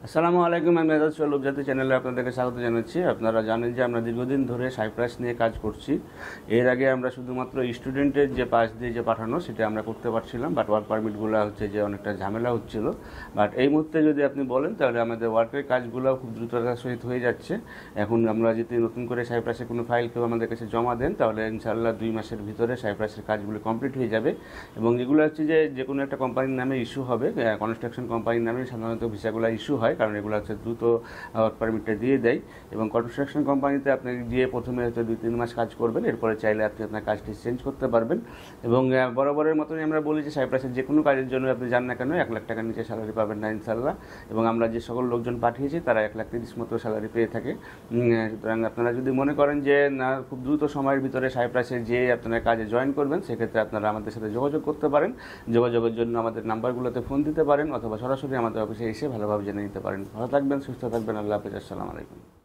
আসসালামু আলাইকুম, আমি মেজাজ লোকজাতি চ্যানেলে আপনাদেরকে স্বাগত জানাচ্ছি। আপনারা জানেন যে আমরা দীর্ঘদিন ধরে সাইপ্রাস নিয়ে কাজ করছি। এর আগে আমরা শুধুমাত্র স্টুডেন্টের যে পাস দিয়ে যে পাঠানো সেটা আমরা করতে পারছিলাম, বাট ওয়ার্ক পারমিটগুলো হচ্ছে যে অনেকটা ঝামেলা হচ্ছিল। বাট এই মুহূর্তে যদি আপনি বলেন তাহলে আমাদের ওয়ার্কের কাজগুলো খুব দ্রুততার সহিত হয়ে যাচ্ছে। এখন আমরা যদি নতুন করে সাইপ্রাসে কোনো ফাইল কেউ আমাদের কাছে জমা দেন তাহলে ইনশাআল্লাহ 2 মাসের ভিতরে সাইপ্রাসের কাজগুলো কমপ্লিট হয়ে যাবে। এবং এগুলো হচ্ছে যে কোনো একটা কোম্পানির নামে ইস্যু হবে, কনস্ট্রাকশন কোম্পানির নামে সাধারণত ভিসাগুলো ইস্যু হয়, কারণ এগুলো হচ্ছে দ্রুত ওয়ার্ক পারমিটটা দিয়ে দেয়। এবং কনস্ট্রাকশন কোম্পানিতে আপনি গিয়ে প্রথমে হয়তো 2-3 মাস কাজ করবেন, এরপরে চাইলে আপনি আপনার কাজটি চেঞ্জ করতে পারবেন। এবং বরাবরের মতনই আমরা বলি যে সাইপ্রাসের যে কোনো কাজের জন্য আপনি যান না কেন 1 লাখ টাকার নিচে স্যালারি পাবেন না ইনশাল্লাহ। এবং আমরা যে সকল লোকজন পাঠিয়েছি তারা 1,30,000 মতো স্যালারি পেয়ে থাকে। সুতরাং আপনারা যদি মনে করেন যে না খুব দ্রুত সময়ের ভিতরে সাইপ্রাসে যে আপনারা কাজে জয়েন করবেন, সেক্ষেত্রে আপনারা আমাদের সাথে যোগাযোগ করতে পারেন। যোগাযোগের জন্য আমাদের নাম্বারগুলোতে ফোন দিতে পারেন অথবা সরাসরি আমাদের অফিসে এসে ভালোভাবে জেনে নিতে পারেন। ভালো থাকবেন, সুস্থ থাকবেন। আল্লাহ হাফেজ। আসসালামু আলাইকুম।